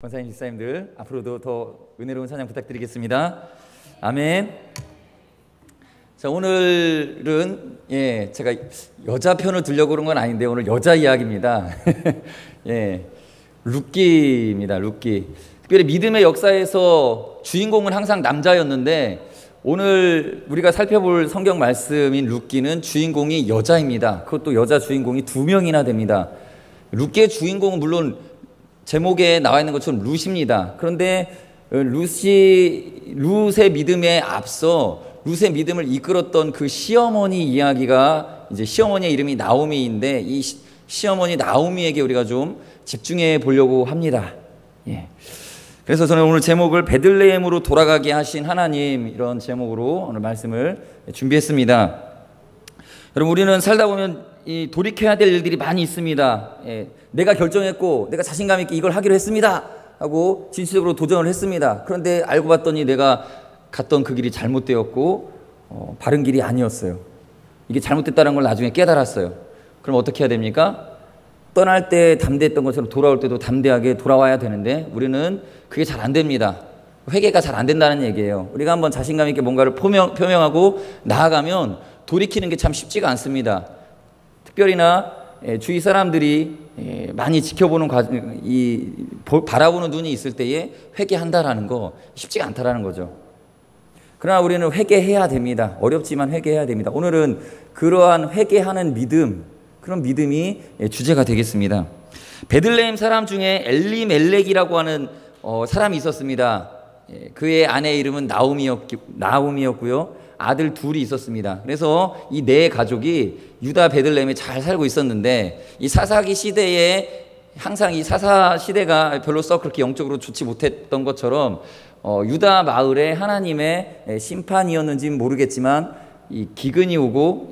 권사님, 집사님들 앞으로도 더 은혜로운 찬양 부탁드리겠습니다. 아멘. 자, 오늘은 제가 여자 편을 들려고 그런 건 아닌데 오늘 여자 이야기입니다. 룻기입니다. 룻기. 특별히 믿음의 역사에서 주인공은 항상 남자였는데 오늘 우리가 살펴볼 성경 말씀인 룻기는 주인공이 여자입니다. 그것도 여자 주인공이 2명이나 됩니다. 룻기의 주인공은 물론 제목에 나와 있는 것처럼 룻입니다. 그런데 룻의 믿음에 앞서 룻의 믿음을 이끌었던 그 시어머니 이야기가 이제 시어머니의 이름이 나오미인데 이 시어머니 나오미에게 우리가 좀 집중해 보려고 합니다. 그래서 저는 오늘 제목을 베들레헴으로 돌아가게 하신 하나님, 이런 제목으로 오늘 말씀을 준비했습니다. 여러분, 우리는 살다 보면 돌이켜야 될 일들이 많이 있습니다. 내가 결정했고 내가 자신감 있게 이걸 하기로 했습니다 하고 진취적으로 도전을 했습니다. 그런데 알고 봤더니 내가 갔던 그 길이 잘못되었고 바른 길이 아니었어요. 이게 잘못됐다는 걸 나중에 깨달았어요. 그럼 어떻게 해야 됩니까? 떠날 때 담대했던 것처럼 돌아올 때도 담대하게 돌아와야 되는데 우리는 그게 잘 안 됩니다. 회개가 잘 안 된다는 얘기예요. 우리가 한번 자신감 있게 뭔가를 표명하고 나아가면 돌이키는 게 참 쉽지가 않습니다. 특별히나 주위 사람들이 많이 지켜보는 바라보는 눈이 있을 때에 회개한다라는 거 쉽지가 않다라는 거죠. 그러나 우리는 회개해야 됩니다. 어렵지만 회개해야 됩니다. 오늘은 그러한 회개하는 믿음, 그런 믿음이 주제가 되겠습니다. 베들레헴 사람 중에 엘리멜렉이라고 하는 사람이 있었습니다. 그의 아내의 이름은 나오미였고요. 아들 둘이 있었습니다. 그래서 이 네 가족이 유다 베들레헴에 잘 살고 있었는데 이 사사기 시대에 항상 이 사사 시대가 별로 썩 그렇게 영적으로 좋지 못했던 것처럼 유다 마을에 하나님의 심판이었는지는 모르겠지만 이 기근이 오고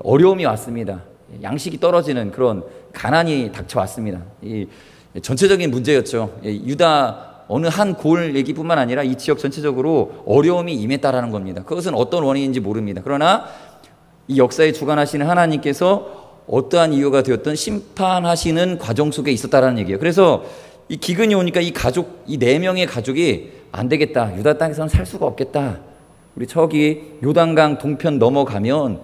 어려움이 왔습니다. 양식이 떨어지는 그런 가난이 닥쳐왔습니다. 이 전체적인 문제였죠. 유다 어느 한 골 얘기뿐만 아니라 이 지역 전체적으로 어려움이 임했다라는 겁니다. 그것은 어떤 원인인지 모릅니다. 그러나 이 역사에 주관하시는 하나님께서 어떠한 이유가 되었든 심판하시는 과정 속에 있었다라는 얘기예요. 그래서 이 기근이 오니까 이 4명의 가족이 안 되겠다. 유다 땅에서는 살 수가 없겠다. 우리 저기 요단강 동편 넘어가면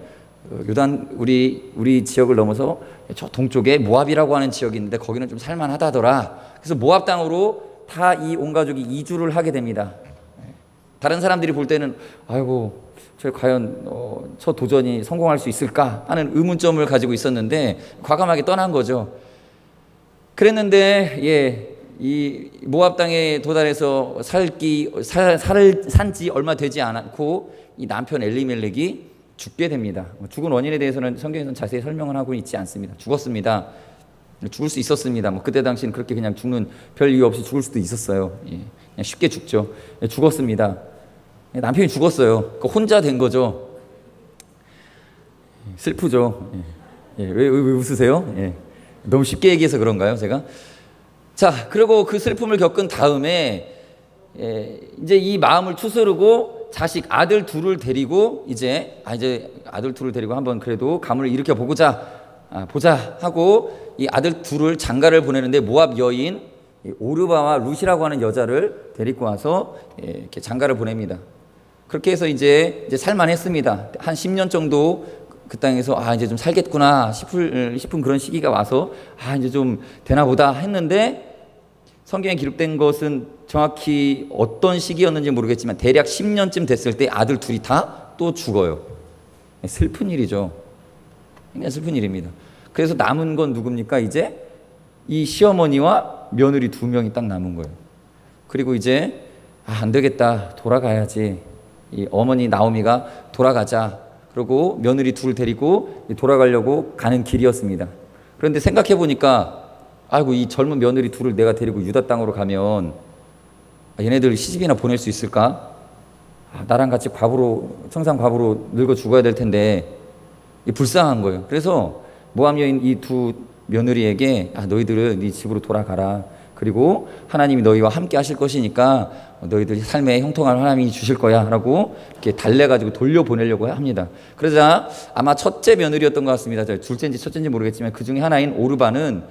우리 지역을 넘어서 저 동쪽에 모압이라고 하는 지역이 있는데 거기는 좀 살만하다더라. 그래서 모압 땅으로 다 이 온 가족이 이주를 하게 됩니다. 다른 사람들이 볼 때는 아이고 저 과연 저 도전이 성공할 수 있을까 하는 의문점을 가지고 있었는데 과감하게 떠난 거죠. 그랬는데 이 모압 땅에 도달해서 산 지 얼마 되지 않았고 이 남편 엘리멜렉이 죽게 됩니다. 죽은 원인에 대해서는 성경에서는 자세히 설명을 하고 있지 않습니다. 죽었습니다. 죽을 수 있었습니다. 그때 당시는 그렇게 그냥 죽는 별 이유 없이 죽을 수도 있었어요. 그냥 쉽게 죽죠. 죽었습니다. 남편이 죽었어요. 혼자 된 거죠. 슬프죠. 왜 웃으세요? 너무 쉽게 얘기해서 그런가요, 제가? 자, 그리고 그 슬픔을 겪은 다음에 이제 이 마음을 추스르고 아들 둘을 데리고 이제 아들 둘을 데리고 한번 그래도 가문을 일으켜 보자 하고 이 아들 둘을 장가를 보내는데 모압 여인 오르바와 룻이라고 하는 여자를 데리고 와서 이렇게 장가를 보냅니다. 그렇게 해서 이제 살만했습니다. 한 10년 정도 그 땅에서 이제 좀 살겠구나 싶은 그런 시기가 와서 이제 좀 되나 보다 했는데 성경에 기록된 것은 정확히 어떤 시기였는지 모르겠지만 대략 10년쯤 됐을 때 아들 둘이 다 또 죽어요. 슬픈 일이죠. 굉장히 슬픈 일입니다. 그래서 남은 건 누굽니까? 이제 이 시어머니와 며느리 2명이 딱 남은 거예요. 그리고 이제 안 되겠다, 돌아가야지. 이 어머니 나오미가 돌아가자. 그리고 며느리 둘 데리고 돌아가려고 가는 길이었습니다. 그런데 생각해 보니까 이 젊은 며느리 둘을 내가 데리고 유다 땅으로 가면 얘네들 시집이나 보낼 수 있을까? 나랑 같이 청산 과부로 늙어 죽어야 될 텐데 불쌍한 거예요. 그래서 모압 여인 이 2 며느리에게 너희들은 네 집으로 돌아가라. 그리고 하나님이 너희와 함께 하실 것이니까 너희들 삶의 형통함을 하나님이 주실 거야 라고 이렇게 달래가지고 돌려보내려고 합니다. 그러자 아마 첫째 며느리였던 것 같습니다. 둘째인지 첫째인지 모르겠지만 그 중에 하나인 오르바는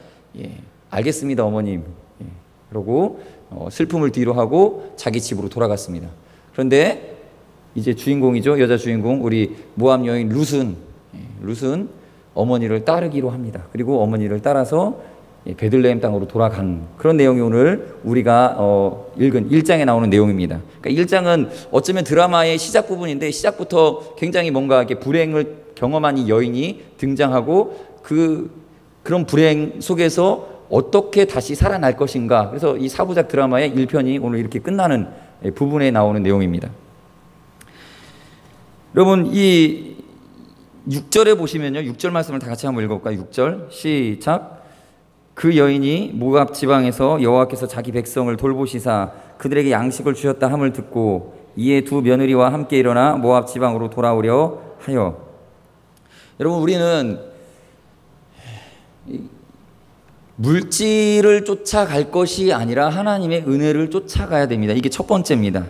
알겠습니다 어머님, 그러고 슬픔을 뒤로 하고 자기 집으로 돌아갔습니다. 그런데 이제 주인공이죠. 여자 주인공 우리 모압 여인 룻은 어머니를 따르기로 합니다. 그리고 어머니를 따라서 베들레헴 땅으로 돌아간 그런 내용이 오늘 우리가 읽은 1장에 나오는 내용입니다. 그러니까 1장은 어쩌면 드라마의 시작 부분인데 시작부터 굉장히 뭔가 이렇게 불행을 경험한 이 여인이 등장하고 그런 불행 속에서 어떻게 다시 살아날 것인가. 그래서 이 4부작 드라마의 1편이 오늘 이렇게 끝나는 부분에 나오는 내용입니다. 여러분 이 6절에 보시면요. 6절 말씀을 다 같이 한번 읽어볼까요? 6절 시작. 그 여인이 모압 지방에서 여호와께서 자기 백성을 돌보시사 그들에게 양식을 주셨다 함을 듣고 이에 두 며느리와 함께 일어나 모압 지방으로 돌아오려 하여. 여러분 우리는 물질을 쫓아갈 것이 아니라 하나님의 은혜를 쫓아가야 됩니다. 이게 첫 번째입니다.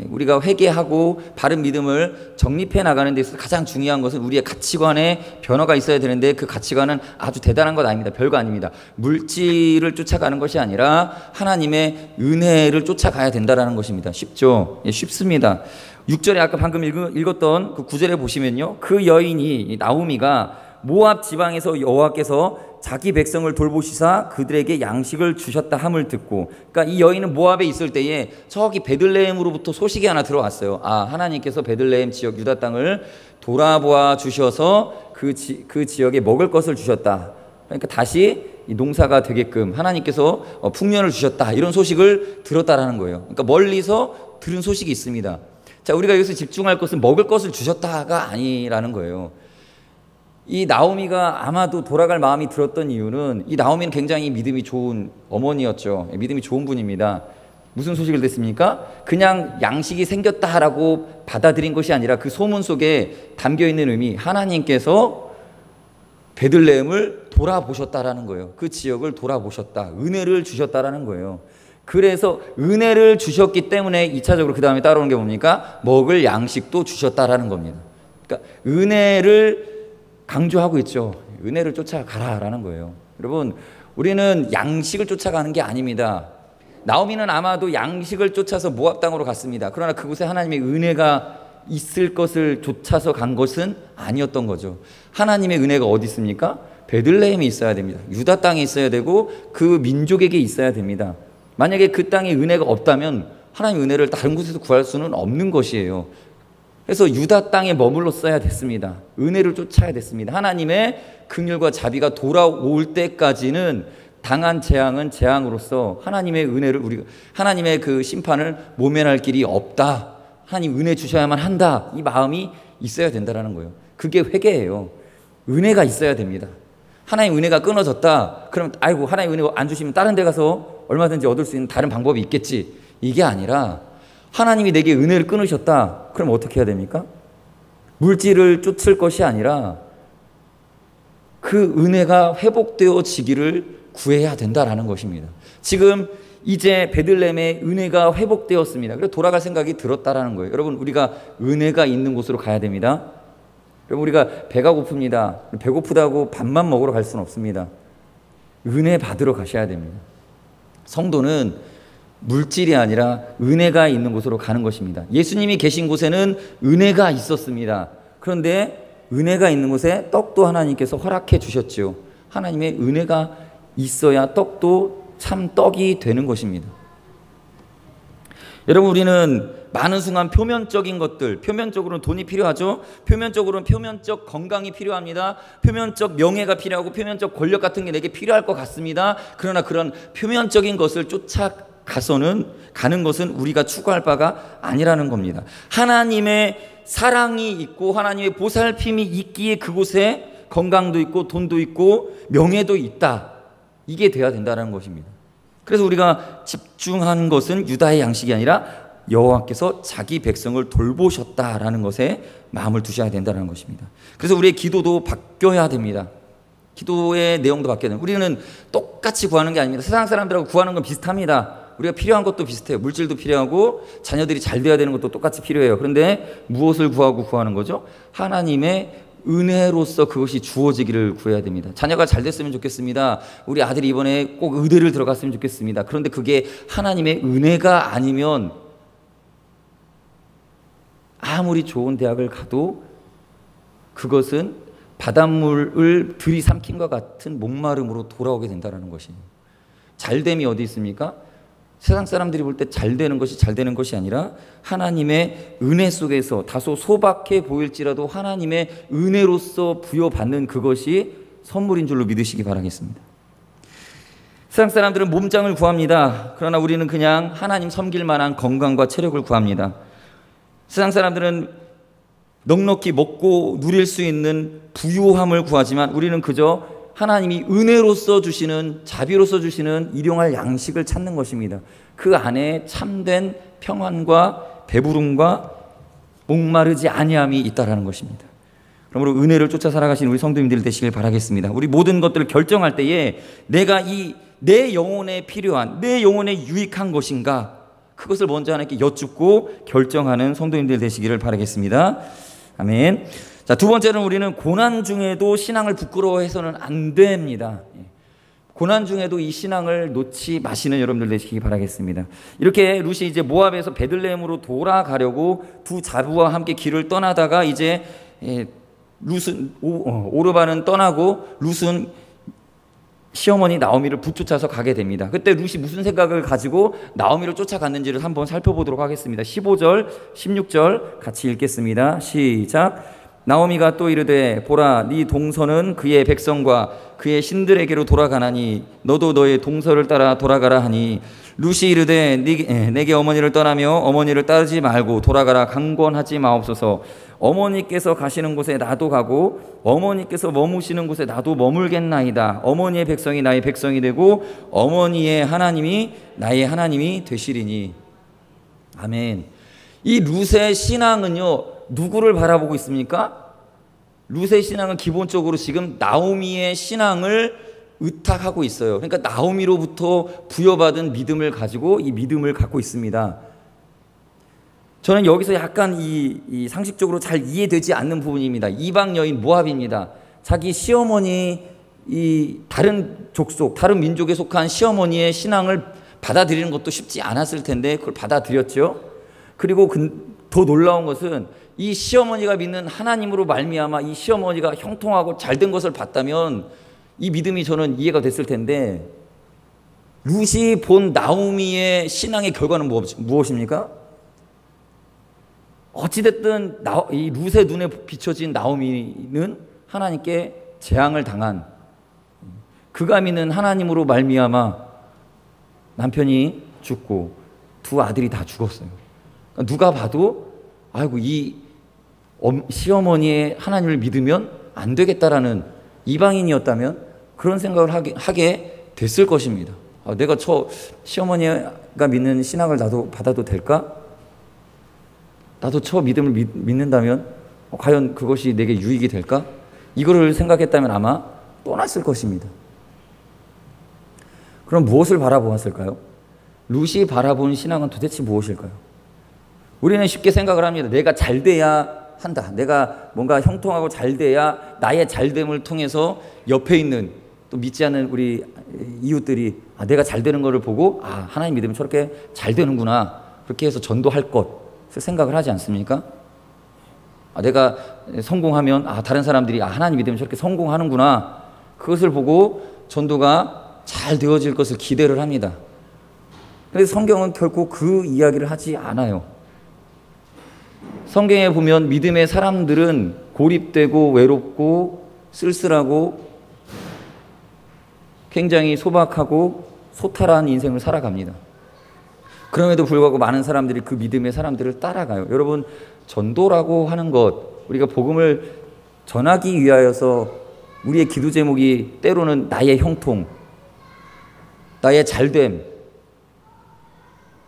우리가 회개하고 바른 믿음을 정립해 나가는 데 있어서 가장 중요한 것은 우리의 가치관에 변화가 있어야 되는데 그 가치관은 아주 대단한 것 아닙니다. 별거 아닙니다. 물질을 쫓아가는 것이 아니라 하나님의 은혜를 쫓아가야 된다는 것입니다. 쉽죠? 쉽습니다. 6절에 아까 방금 읽었던 그 9절에 보시면요. 그 여인이 나오미가 모압 지방에서 여호와께서 자기 백성을 돌보시사 그들에게 양식을 주셨다 함을 듣고, 그러니까 이 여인은 모압에 있을 때에 저기 베들레헴으로부터 소식이 하나 들어왔어요. 하나님께서 베들레헴 지역 유다 땅을 돌아보아 주셔서 그 지역에 먹을 것을 주셨다. 그러니까 다시 이 농사가 되게끔 하나님께서 풍년을 주셨다. 이런 소식을 들었다라는 거예요. 그러니까 멀리서 들은 소식이 있습니다. 자, 우리가 여기서 집중할 것은 먹을 것을 주셨다가 아니라는 거예요. 이 나오미가 아마도 돌아갈 마음이 들었던 이유는 이 나오미는 굉장히 믿음이 좋은 어머니였죠. 믿음이 좋은 분입니다. 무슨 소식을 듣습니까? 그냥 양식이 생겼다라고 받아들인 것이 아니라 그 소문 속에 담겨있는 의미, 하나님께서 베들레헴을 돌아보셨다라는 거예요. 그 지역을 돌아보셨다. 은혜를 주셨다라는 거예요. 그래서 은혜를 주셨기 때문에 2차적으로 그 다음에 따라오는 게 뭡니까? 먹을 양식도 주셨다라는 겁니다. 그러니까 은혜를 강조하고 있죠. 은혜를 쫓아가라라는 거예요. 여러분, 우리는 양식을 쫓아가는 게 아닙니다. 나오미는 아마도 양식을 쫓아서 모압 땅으로 갔습니다. 그러나 그곳에 하나님의 은혜가 있을 것을 쫓아서 간 것은 아니었던 거죠. 하나님의 은혜가 어디 있습니까? 베들레헴에 있어야 됩니다. 유다 땅에 있어야 되고 그 민족에게 있어야 됩니다. 만약에 그 땅에 은혜가 없다면 하나님의 은혜를 다른 곳에서 구할 수는 없는 것이에요. 그래서 유다 땅에 머물렀어야 됐습니다. 은혜를 쫓아야 됐습니다. 하나님의 긍휼과 자비가 돌아올 때까지는 당한 재앙은 재앙으로서 하나님의 은혜를 하나님의 그 심판을 모면할 길이 없다. 하나님 은혜 주셔야만 한다. 이 마음이 있어야 된다는 거예요. 그게 회개예요. 은혜가 있어야 됩니다. 하나님 은혜가 끊어졌다. 그럼 아이고 하나님 은혜 안 주시면 다른 데 가서 얼마든지 얻을 수 있는 다른 방법이 있겠지. 이게 아니라 하나님이 내게 은혜를 끊으셨다. 그럼 어떻게 해야 됩니까? 물질을 쫓을 것이 아니라 그 은혜가 회복되어지기를 구해야 된다라는 것입니다. 지금 이제 베들레헴의 은혜가 회복되었습니다. 그래서 돌아갈 생각이 들었다라는 거예요. 여러분, 우리가 은혜가 있는 곳으로 가야 됩니다. 여러분, 우리가 배가 고픕니다. 배고프다고 밥만 먹으러 갈 수는 없습니다. 은혜 받으러 가셔야 됩니다. 성도는 물질이 아니라 은혜가 있는 곳으로 가는 것입니다. 예수님이 계신 곳에는 은혜가 있었습니다. 그런데 은혜가 있는 곳에 떡도 하나님께서 허락해 주셨죠. 하나님의 은혜가 있어야 떡도 참 떡이 되는 것입니다. 여러분, 우리는 많은 순간 표면적인 것들, 표면적으로는 돈이 필요하죠. 표면적으로는 표면적 건강이 필요합니다. 표면적 명예가 필요하고 표면적 권력 같은 게 내게 필요할 것 같습니다. 그러나 그런 표면적인 것을 가는 것은 우리가 추구할 바가 아니라는 겁니다. 하나님의 사랑이 있고 하나님의 보살핌이 있기에 그곳에 건강도 있고 돈도 있고 명예도 있다. 이게 돼야 된다는 것입니다. 그래서 우리가 집중한 것은 유다의 양식이 아니라 여호와께서 자기 백성을 돌보셨다라는 것에 마음을 두셔야 된다는 것입니다. 그래서 우리의 기도도 바뀌어야 됩니다. 기도의 내용도 바뀌어야 됩니다. 우리는 똑같이 구하는 게 아닙니다. 세상 사람들하고 구하는 건 비슷합니다. 우리가 필요한 것도 비슷해요. 물질도 필요하고 자녀들이 잘 돼야 되는 것도 똑같이 필요해요. 그런데 무엇을 구하고 구하는 거죠? 하나님의 은혜로서 그것이 주어지기를 구해야 됩니다. 자녀가 잘 됐으면 좋겠습니다. 우리 아들이 이번에 꼭 의대를 들어갔으면 좋겠습니다. 그런데 그게 하나님의 은혜가 아니면 아무리 좋은 대학을 가도 그것은 바닷물을 들이삼킨 것 같은 목마름으로 돌아오게 된다는 것이에요. 잘됨이 어디 있습니까? 세상 사람들이 볼 때 잘 되는 것이 잘 되는 것이 아니라 하나님의 은혜 속에서 다소 소박해 보일지라도 하나님의 은혜로서 부여받는 그것이 선물인 줄로 믿으시기 바라겠습니다. 세상 사람들은 몸짱을 구합니다. 그러나 우리는 그냥 하나님 섬길 만한 건강과 체력을 구합니다. 세상 사람들은 넉넉히 먹고 누릴 수 있는 부유함을 구하지만 우리는 그저 하나님이 은혜로서 주시는, 자비로서 주시는 일용할 양식을 찾는 것입니다. 그 안에 참된 평안과 배부름과 목마르지 아니함이 있다라는 것입니다. 그러므로 은혜를 쫓아 살아가신 우리 성도님들 되시길 바라겠습니다. 우리 모든 것들을 결정할 때에 내가 내 영혼에 필요한, 내 영혼에 유익한 것인가, 그것을 먼저 하나님께 여쭙고 결정하는 성도님들 되시기를 바라겠습니다. 아멘. 자, 두 번째는 우리는 고난 중에도 신앙을 부끄러워해서는 안 됩니다. 고난 중에도 이 신앙을 놓지 마시는 여러분들 되시기 바라겠습니다. 이렇게 룻이 이제 모압에서 베들레헴으로 돌아가려고 두 자부와 함께 길을 떠나다가 이제 룻은 오르바는 떠나고 룻은 시어머니 나오미를 붙쫓아서 가게 됩니다. 그때 룻이 무슨 생각을 가지고 나오미를 쫓아갔는지를 한번 살펴보도록 하겠습니다. 15절, 16절 같이 읽겠습니다. 시작. 나오미가 또 이르되 보라 네 동서는 그의 백성과 그의 신들에게로 돌아가나니 너도 너의 동서를 따라 돌아가라 하니 룻이 이르되 내게 어머니를 떠나며 어머니를 따르지 말고 돌아가라 강권하지 마옵소서. 어머니께서 가시는 곳에 나도 가고 어머니께서 머무시는 곳에 나도 머물겠나이다. 어머니의 백성이 나의 백성이 되고 어머니의 하나님이 나의 하나님이 되시리니. 아멘. 이 룻의 신앙은요, 누구를 바라보고 있습니까? 룻의 신앙은 기본적으로 지금 나오미의 신앙을 의탁하고 있어요. 그러니까 나오미로부터 부여받은 믿음을 가지고 이 믿음을 갖고 있습니다. 저는 여기서 약간 이 상식적으로 잘 이해되지 않는 부분입니다. 이방 여인 모압입니다. 자기 시어머니, 이 다른 족속, 다른 민족에 속한 시어머니의 신앙을 받아들이는 것도 쉽지 않았을 텐데 그걸 받아들였죠. 그리고 더 놀라운 것은 이 시어머니가 믿는 하나님으로 말미암아 이 시어머니가 형통하고 잘된 것을 봤다면 이 믿음이 저는 이해가 됐을 텐데, 룻이 본 나오미의 신앙의 결과는 무엇입니까? 어찌됐든 이 룻의 눈에 비춰진 나오미는 하나님께 재앙을 당한, 그가 믿는 하나님으로 말미암아 남편이 죽고 두 아들이 다 죽었어요. 그러니까 누가 봐도 아이고 이 시어머니의 하나님을 믿으면 안 되겠다라는, 이방인이었다면 그런 생각을 하게 됐을 것입니다. 내가 저 시어머니가 믿는 신앙을 나도 받아도 될까? 나도 저 믿음을 믿는다면 과연 그것이 내게 유익이 될까? 이거를 생각했다면 아마 떠났을 것입니다. 그럼 무엇을 바라보았을까요? 룻이 바라본 신앙은 도대체 무엇일까요? 우리는 쉽게 생각을 합니다. 내가 잘 돼야 한다. 내가 뭔가 형통하고 잘 돼야 나의 잘됨을 통해서 옆에 있는 또 믿지 않는 우리 이웃들이 내가 잘 되는 것을 보고 하나님 믿으면 저렇게 잘 되는구나, 그렇게 해서 전도할 것을 생각을 하지 않습니까? 내가 성공하면 다른 사람들이 하나님 믿으면 저렇게 성공하는구나, 그것을 보고 전도가 잘 되어질 것을 기대를 합니다. 그런데 성경은 결코 그 이야기를 하지 않아요. 성경에 보면 믿음의 사람들은 고립되고 외롭고 쓸쓸하고 굉장히 소박하고 소탈한 인생을 살아갑니다. 그럼에도 불구하고 많은 사람들이 그 믿음의 사람들을 따라가요. 여러분, 전도라고 하는 것, 우리가 복음을 전하기 위하여서 우리의 기도 제목이 때로는 나의 형통, 나의 잘됨,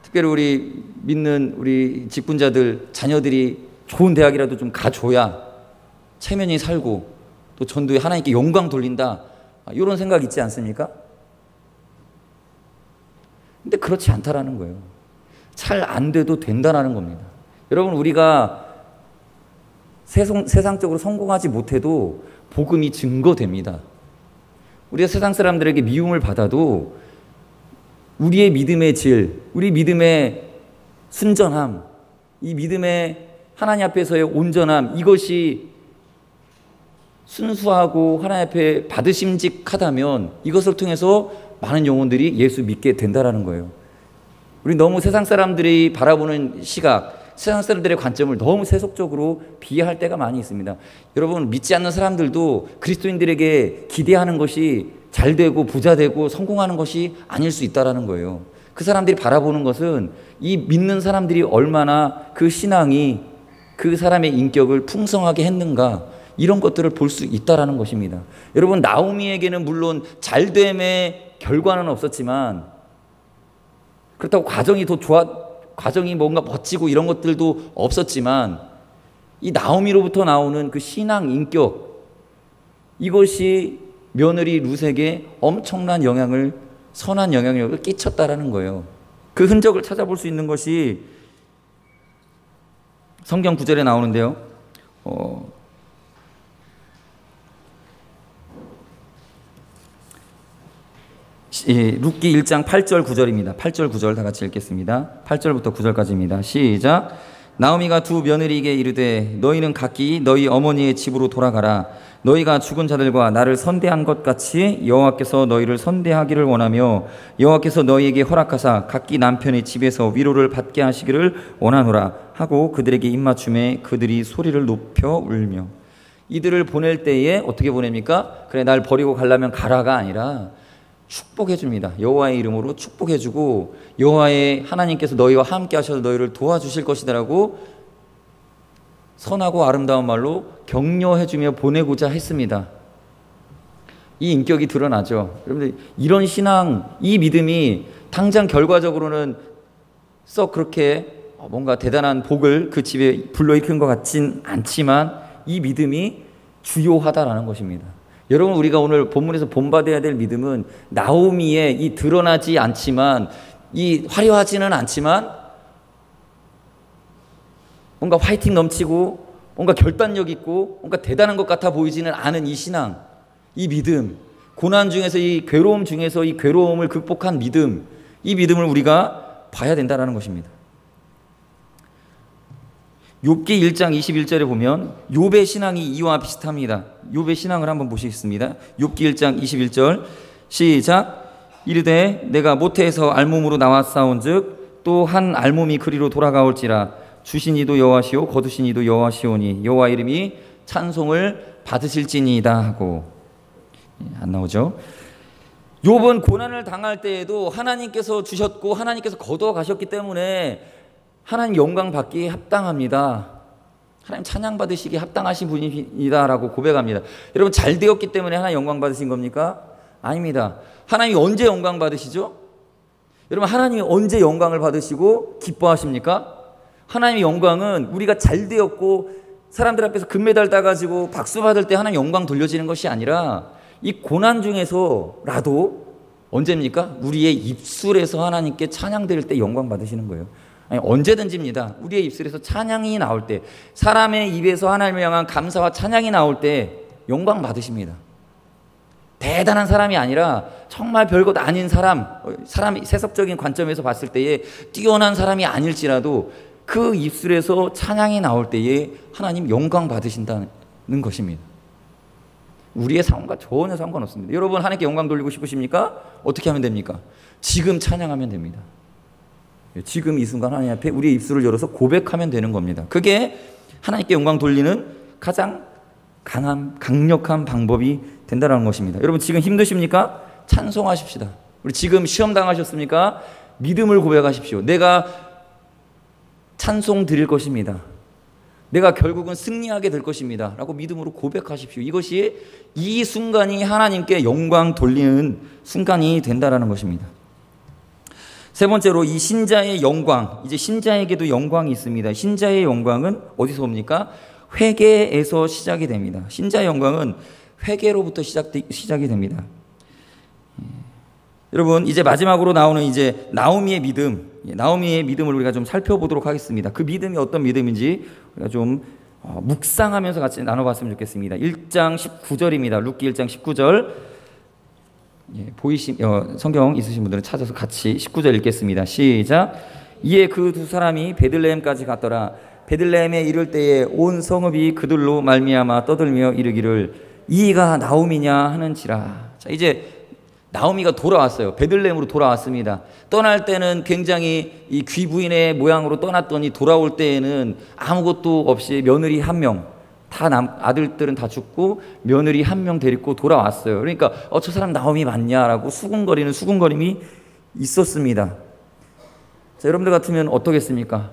특별히 우리 믿는 우리 직분자들 자녀들이 좋은 대학이라도 좀 가줘야 체면이 살고 또 전도에 하나님께 영광 돌린다, 이런 생각 있지 않습니까? 근데 그렇지 않다라는 거예요. 잘 안 돼도 된다라는 겁니다. 여러분, 우리가 세상적으로 성공하지 못해도 복음이 증거됩니다. 우리가 세상 사람들에게 미움을 받아도 우리의 믿음의 질, 우리 믿음의 순전함, 이 믿음의 하나님 앞에서의 온전함, 이것이 순수하고 하나님 앞에 받으심직하다면 이것을 통해서 많은 영혼들이 예수 믿게 된다라는 거예요. 우리 너무 세상 사람들이 바라보는 시각, 세상 사람들의 관점을 너무 세속적으로 비하할 때가 많이 있습니다. 여러분, 믿지 않는 사람들도 그리스도인들에게 기대하는 것이 잘 되고 부자 되고 성공하는 것이 아닐 수 있다라는 거예요. 그 사람들이 바라보는 것은 이 믿는 사람들이 얼마나 그 신앙이 그 사람의 인격을 풍성하게 했는가, 이런 것들을 볼 수 있다라는 것입니다. 여러분, 나오미에게는 물론 잘됨의 결과는 없었지만, 그렇다고 과정이 뭔가 멋지고 이런 것들도 없었지만, 이 나오미로부터 나오는 그 신앙 인격, 이것이 며느리 룻에게 엄청난 선한 영향력을 끼쳤다라는 거예요. 그 흔적을 찾아볼 수 있는 것이 성경 구절에 나오는데요. 룻기 1장 8절 9절입니다. 8절 9절 다 같이 읽겠습니다. 8절부터 9절까지입니다. 시작. 나오미가 두 며느리에게 이르되 너희는 각기 너희 어머니의 집으로 돌아가라. 너희가 죽은 자들과 나를 선대한 것 같이 여호와께서 너희를 선대하기를 원하며 여호와께서 너희에게 허락하사 각기 남편의 집에서 위로를 받게 하시기를 원하노라 하고 그들에게 입맞춤에 그들이 소리를 높여 울며. 이들을 보낼 때에 어떻게 보냅니까? 그래, 날 버리고 가려면 가라가 아니라 축복해 줍니다. 여호와의 이름으로 축복해 주고 여호와의 하나님께서 너희와 함께 하셔서 너희를 도와주실 것이다라고 선하고 아름다운 말로 격려해 주며 보내고자 했습니다. 이 인격이 드러나죠. 여러분들, 이런 신앙, 이 믿음이 당장 결과적으로는 썩 그렇게 뭔가 대단한 복을 그 집에 불러일으킨 것 같진 않지만 이 믿음이 주요하다라는 것입니다. 여러분, 우리가 오늘 본문에서 본받아야 될 믿음은 나오미의 이 드러나지 않지만, 이 화려하지는 않지만 뭔가 화이팅 넘치고 뭔가 결단력 있고 뭔가 대단한 것 같아 보이지는 않은 이 신앙, 이 믿음, 고난 중에서 이 괴로움 중에서 이 괴로움을 극복한 믿음, 이 믿음을 우리가 봐야 된다는 것입니다. 욥기 1장 21절에 보면 욥의 신앙이 이와 비슷합니다. 욥의 신앙을 한번 보시겠습니다. 욥기 1장 21절 시작. 이르되 내가 모태에서 알몸으로 나왔사온즉 또 한 알몸이 그리로 돌아가올지라 주신 이도 여호와시오 거두신 이도 여호와시오니 여호와 이름이 찬송을 받으실지니이다 하고. 안 나오죠? 욥은 고난을 당할 때에도 하나님께서 주셨고 하나님께서 거두어 가셨기 때문에 하나님 영광 받기에 합당합니다. 하나님 찬양 받으시기에 합당하신 분이다라고 고백합니다. 여러분, 잘 되었기 때문에 하나님 영광 받으신 겁니까? 아닙니다. 하나님이 언제 영광 받으시죠? 여러분, 하나님이 언제 영광을 받으시고 기뻐하십니까? 하나님의 영광은 우리가 잘 되었고 사람들 앞에서 금메달 따가지고 박수 받을 때 하나님 영광 돌려지는 것이 아니라 이 고난 중에서라도 언제입니까? 우리의 입술에서 하나님께 찬양될 때 영광 받으시는 거예요. 아니, 언제든지입니다. 우리의 입술에서 찬양이 나올 때, 사람의 입에서 하나님을 향한 감사와 찬양이 나올 때 영광 받으십니다. 대단한 사람이 아니라 정말 별것 아닌 사람이 세속적인 관점에서 봤을 때에 뛰어난 사람이 아닐지라도 그 입술에서 찬양이 나올 때에 하나님 영광 받으신다는 것입니다. 우리의 상황과 전혀 상관없습니다. 여러분, 하나님께 영광 돌리고 싶으십니까? 어떻게 하면 됩니까? 지금 찬양하면 됩니다. 지금 이 순간 하나님 앞에 우리의 입술을 열어서 고백하면 되는 겁니다. 그게 하나님께 영광 돌리는 가장 강력한 방법이 된다는 것입니다. 여러분, 지금 힘드십니까? 찬송하십시다. 우리 지금 시험 당하셨습니까? 믿음을 고백하십시오. 내가 찬송 드릴 것입니다. 내가 결국은 승리하게 될 것입니다. 라고 믿음으로 고백하십시오. 이것이 이 순간이 하나님께 영광 돌리는 순간이 된다는 것입니다. 세 번째로 이 신자의 영광, 이제 신자에게도 영광이 있습니다. 신자의 영광은 어디서 옵니까? 회개에서 시작이 됩니다. 신자의 영광은 회개로부터 시작이 됩니다. 여러분, 이제 마지막으로 나오는 이제 나오미의 믿음을 우리가 좀 살펴보도록 하겠습니다. 그 믿음이 어떤 믿음인지 우리가 좀 묵상하면서 같이 나눠봤으면 좋겠습니다. 1장 19절입니다. 룻기 1장 19절. 성경 있으신 분들은 찾아서 같이 19절 읽겠습니다. 시작. 이에 그 두 사람이 베들레헴까지 갔더라. 베들레헴에 이를 때에 온 성읍이 그들로 말미암아 떠들며 이르기를 이가 나오미냐 하는지라. 자, 이제 나오미가 돌아왔어요. 베들레헴으로 돌아왔습니다. 떠날 때는 굉장히 이 귀부인의 모양으로 떠났더니 돌아올 때에는 아무것도 없이 며느리 한 명, 아들들은 다 죽고 며느리 한 명 데리고 돌아왔어요. 그러니까 저 사람 나오미 맞냐라고 수군거림이 있었습니다. 자, 여러분들 같으면 어떠겠습니까?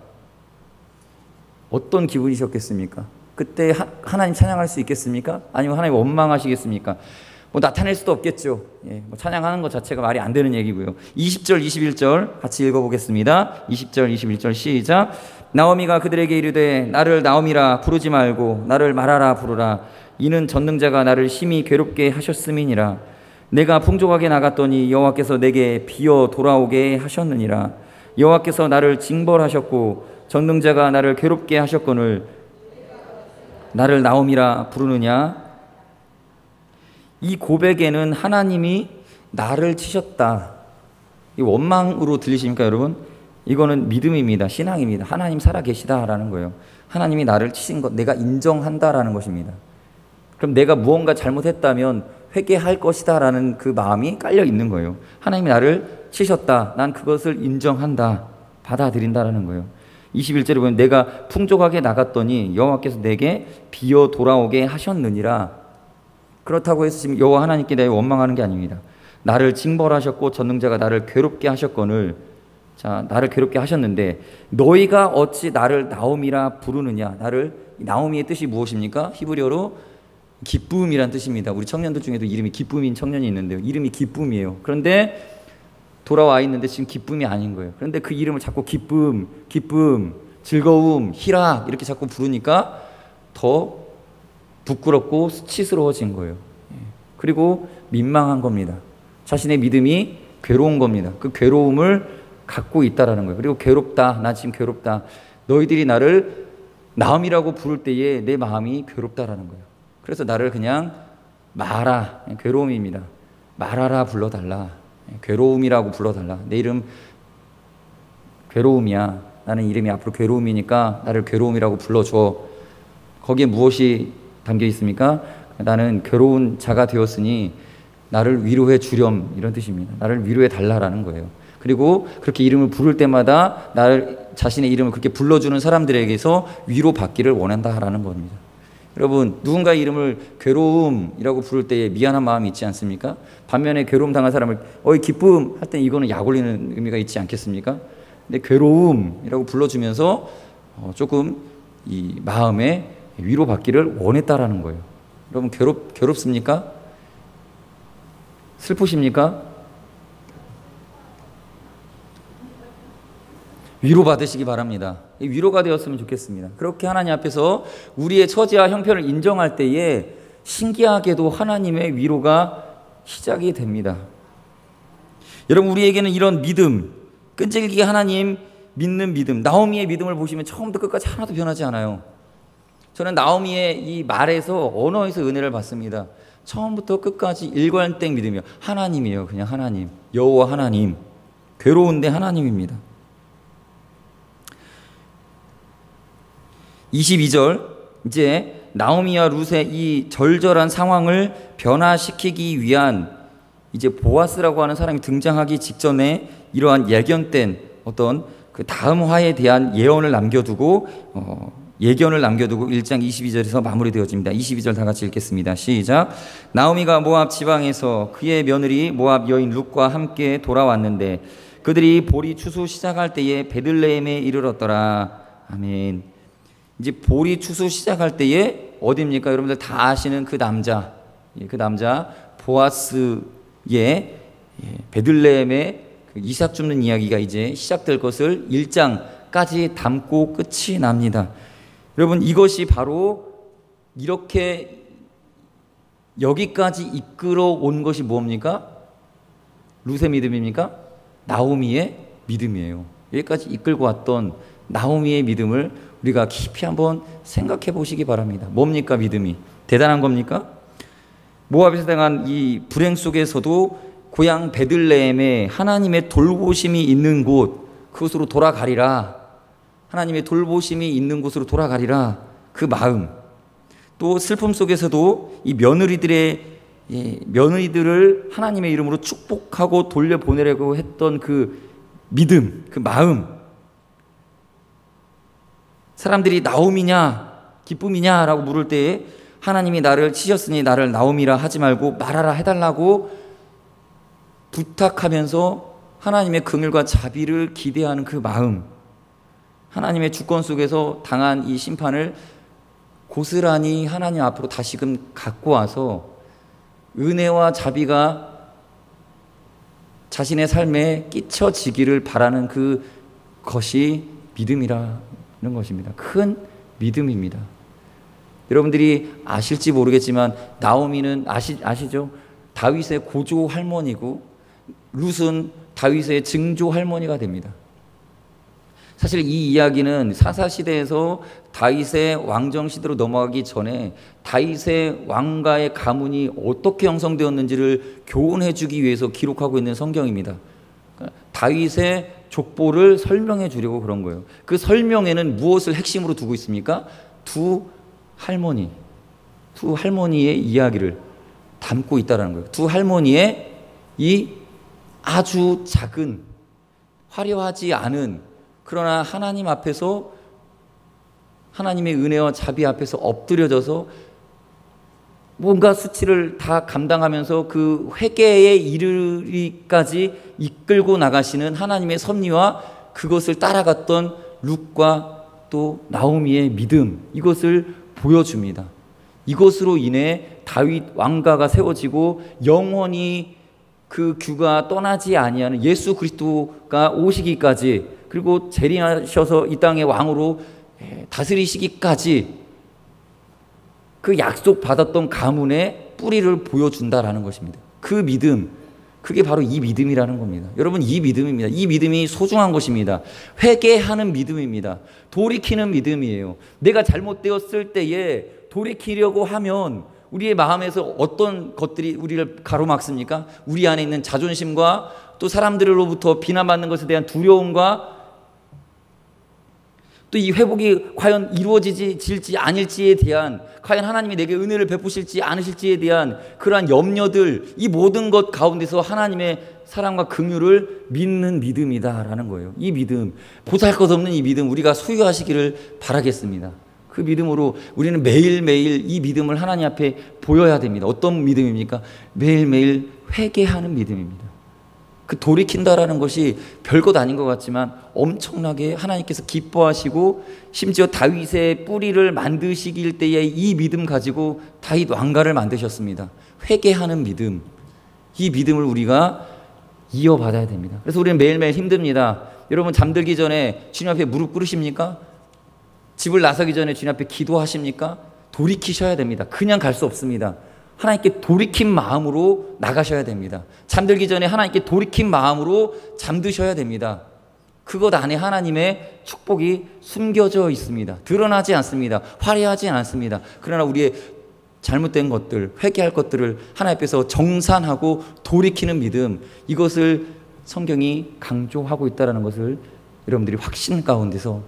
어떤 기분이셨겠습니까? 그때 하나님 찬양할 수 있겠습니까? 아니면 하나님 원망하시겠습니까? 나타낼 수도 없겠죠. 찬양하는 것 자체가 말이 안 되는 얘기고요. 20절, 21절 같이 읽어보겠습니다. 20절, 21절 시작. 나오미가 그들에게 이르되 나를 나오미라 부르지 말고 나를 마라라 부르라. 이는 전능자가 나를 심히 괴롭게 하셨음이니라. 내가 풍족하게 나갔더니 여호와께서 내게 비어 돌아오게 하셨느니라. 여호와께서 나를 징벌하셨고 전능자가 나를 괴롭게 하셨거늘 나를 나오미라 부르느냐. 이 고백에는 하나님이 나를 치셨다. 이 원망으로 들리십니까, 여러분? 이거는 믿음입니다. 신앙입니다. 하나님 살아계시다라는 거예요. 하나님이 나를 치신 것, 내가 인정한다라는 것입니다. 그럼 내가 무언가 잘못했다면 회개할 것이다라는 그 마음이 깔려 있는 거예요. 하나님이 나를 치셨다. 난 그것을 인정한다. 받아들인다라는 거예요. 21절에 보면 내가 풍족하게 나갔더니 여호와께서 내게 비어 돌아오게 하셨느니라. 그렇다고 해서 지금 여호와 하나님께 대해 원망하는 게 아닙니다. 나를 징벌하셨고 전능자가 나를 괴롭게 하셨거늘. 자, 나를 괴롭게 하셨는데 너희가 어찌 나를 나오미라 부르느냐. 나오미의 뜻이 무엇입니까? 히브리어로 기쁨이란 뜻입니다. 우리 청년들 중에도 이름이 기쁨인 청년이 있는데요. 이름이 기쁨이에요. 그런데 돌아와 있는데 지금 기쁨이 아닌 거예요. 그런데 그 이름을 자꾸 기쁨, 즐거움, 희락 이렇게 자꾸 부르니까 더 부끄럽고 수치스러워진 거예요. 그리고 민망한 겁니다. 자신의 믿음이 괴로운 겁니다. 그 괴로움을 갖고 있다라는 거예요. 그리고 괴롭다. 나 지금 괴롭다. 너희들이 나를 나음이라고 부를 때에 내 마음이 괴롭다라는 거예요. 그래서 나를 그냥 마라, 괴로움입니다. 마라라 불러달라. 괴로움이라고 불러달라. 내 이름 괴로움이야. 나는 이름이 앞으로 괴로움이니까 나를 괴로움이라고 불러줘. 거기에 무엇이 담겨 있습니까? 나는 괴로운 자가 되었으니 나를 위로해 주렴, 이런 뜻입니다. 나를 위로해 달라라는 거예요. 그리고 그렇게 이름을 부를 때마다 자신의 이름을 그렇게 불러주는 사람들에게서 위로받기를 원한다라는 겁니다. 여러분, 누군가의 이름을 괴로움이라고 부를 때에 미안한 마음이 있지 않습니까? 반면에 괴로움 당한 사람을 어이 기쁨 할 때 이거는 약 올리는 의미가 있지 않겠습니까? 근데 괴로움이라고 불러주면서 조금 이 마음에 위로받기를 원했다라는 거예요. 여러분, 괴롭습니까? 슬프십니까? 위로받으시기 바랍니다. 위로가 되었으면 좋겠습니다. 그렇게 하나님 앞에서 우리의 처지와 형편을 인정할 때에 신기하게도 하나님의 위로가 시작이 됩니다. 여러분, 우리에게는 이런 믿음, 끈질기게 하나님 믿는 믿음, 나오미의 믿음을 보시면 처음부터 끝까지 하나도 변하지 않아요. 저는 나오미의 이 말에서, 언어에서 은혜를 받습니다. 처음부터 끝까지 일관된 믿음이요. 하나님이에요. 그냥 하나님. 여호와 하나님. 괴로운데 하나님입니다. 22절, 이제 나오미와 룻의 이 절절한 상황을 변화시키기 위한 이제 보아스라고 하는 사람이 등장하기 직전에 이러한 예견된 어떤 그 다음 화에 대한 예견을 남겨두고 1장 22절에서 마무리되어집니다. 22절 다 같이 읽겠습니다. 시작. 나오미가 모압 지방에서 그의 며느리 모압 여인 룻과 함께 돌아왔는데 그들이 보리 추수 시작할 때에 베들레헴에 이르렀더라. 아멘. 이제 보리 추수 시작할 때에 어디입니까? 여러분들 다 아시는 그 남자 보아스의 베들레헴의 그 이삭 줍는 이야기가 이제 시작될 것을 1장까지 담고 끝이 납니다. 여러분, 이것이 바로 이렇게 여기까지 이끌어 온 것이 뭡니까? 룻의 믿음입니까? 나오미의 믿음이에요. 여기까지 이끌고 왔던 나오미의 믿음을 우리가 깊이 한번 생각해 보시기 바랍니다. 뭡니까 믿음이? 대단한 겁니까? 모압에서 당한 이 불행 속에서도 고향 베들레헴에 하나님의 돌보심이 있는 곳, 그곳으로 돌아가리라. 하나님의 돌보심이 있는 곳으로 돌아가리라. 그 마음. 또 슬픔 속에서도 이 며느리들을 하나님의 이름으로 축복하고 돌려보내려고 했던 그 믿음, 그 마음. 사람들이 나오미냐 기쁨이냐라고 물을 때에 하나님이 나를 치셨으니 나를 나오미라 하지 말고 말하라 해달라고 부탁하면서 하나님의 긍휼과 자비를 기대하는 그 마음, 하나님의 주권 속에서 당한 이 심판을 고스란히 하나님 앞으로 다시금 갖고 와서 은혜와 자비가 자신의 삶에 끼쳐지기를 바라는 그것이 믿음이라는 것입니다. 큰 믿음입니다. 여러분들이 아실지 모르겠지만 나오미는 아시죠? 다윗의 고조 할머니고 룻은 다윗의 증조 할머니가 됩니다. 사실 이 이야기는 사사시대에서 다윗의 왕정시대로 넘어가기 전에 다윗의 왕가의 가문이 어떻게 형성되었는지를 교훈해 주기 위해서 기록하고 있는 성경입니다. 다윗의 족보를 설명해 주려고 그런 거예요. 그 설명에는 무엇을 핵심으로 두고 있습니까? 두 할머니의 이야기를 담고 있다는 거예요. 두 할머니의 이 아주 작은, 화려하지 않은, 그러나 하나님 앞에서, 하나님의 은혜와 자비 앞에서 엎드려져서 뭔가 수치를 다 감당하면서 그 회개에 이르기까지 이끌고 나가시는 하나님의 섭리와 그것을 따라갔던 룻과 또 나오미의 믿음, 이것을 보여줍니다. 이것으로 인해 다윗 왕가가 세워지고 영원히 그 규가 떠나지 아니하는 예수 그리스도가 오시기까지, 그리고 재림하셔서 이 땅의 왕으로 다스리시기까지 그 약속받았던 가문의 뿌리를 보여준다라는 것입니다. 그 믿음, 그게 바로 이 믿음이라는 겁니다. 여러분, 이 믿음입니다. 이 믿음이 소중한 것입니다. 회개하는 믿음입니다. 돌이키는 믿음이에요. 내가 잘못되었을 때에 돌이키려고 하면 우리의 마음에서 어떤 것들이 우리를 가로막습니까? 우리 안에 있는 자존심과 또 사람들로부터 비난받는 것에 대한 두려움과 또 이 회복이 과연 이루어질지 아닐지에 대한, 과연 하나님이 내게 은혜를 베푸실지 않으실지에 대한 그러한 염려들, 이 모든 것 가운데서 하나님의 사랑과 긍휼을 믿는 믿음이다라는 거예요. 이 믿음, 보잘것없는 이 믿음 우리가 소유하시기를 바라겠습니다. 그 믿음으로 우리는 매일매일 이 믿음을 하나님 앞에 보여야 됩니다. 어떤 믿음입니까? 매일매일 회개하는 믿음입니다. 그 돌이킨다라는 것이 별것 아닌 것 같지만 엄청나게 하나님께서 기뻐하시고, 심지어 다윗의 뿌리를 만드시길 때에 이 믿음 가지고 다윗 왕가를 만드셨습니다. 회개하는 믿음, 이 믿음을 우리가 이어받아야 됩니다. 그래서 우리는 매일매일 힘듭니다. 여러분, 잠들기 전에 주님 앞에 무릎 꿇으십니까? 집을 나서기 전에 주님 앞에 기도하십니까? 돌이키셔야 됩니다. 그냥 갈 수 없습니다. 하나님께 돌이킨 마음으로 나가셔야 됩니다. 잠들기 전에 하나님께 돌이킨 마음으로 잠드셔야 됩니다. 그것 안에 하나님의 축복이 숨겨져 있습니다. 드러나지 않습니다. 화려하지 않습니다. 그러나 우리의 잘못된 것들, 회개할 것들을 하나님 앞에서 정산하고 돌이키는 믿음, 이것을 성경이 강조하고 있다는 것을 여러분들이 확신 가운데서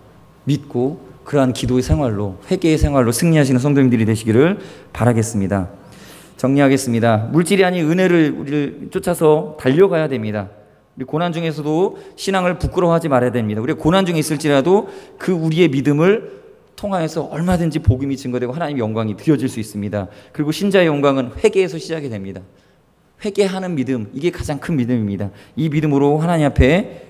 믿고 그러한 기도의 생활로, 회개의 생활로 승리하시는 성도님들이 되시기를 바라겠습니다. 정리하겠습니다. 물질이 아닌 은혜를 우리를 쫓아서 달려가야 됩니다. 우리 고난 중에서도 신앙을 부끄러워하지 말아야 됩니다. 우리가 고난 중에 있을지라도 그 우리의 믿음을 통하여서 얼마든지 복음이 증거되고 하나님의 영광이 드려질 수 있습니다. 그리고 신자의 영광은 회개에서 시작이 됩니다. 회개하는 믿음, 이게 가장 큰 믿음입니다. 이 믿음으로 하나님 앞에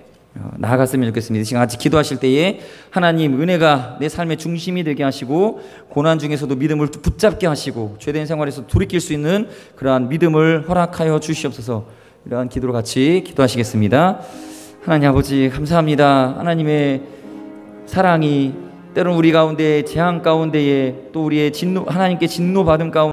나아갔으면 좋겠습니다. 이 시간 같이 기도하실 때에 하나님, 은혜가 내 삶의 중심이 되게 하시고 고난 중에서도 믿음을 붙잡게 하시고 죄된 생활에서 돌이킬 수 있는 그러한 믿음을 허락하여 주시옵소서. 이러한 기도로 같이 기도하시겠습니다. 하나님 아버지, 감사합니다. 하나님의 사랑이 때로는 우리 가운데 재앙 가운데에 또 우리의 하나님께 진노받음 가운데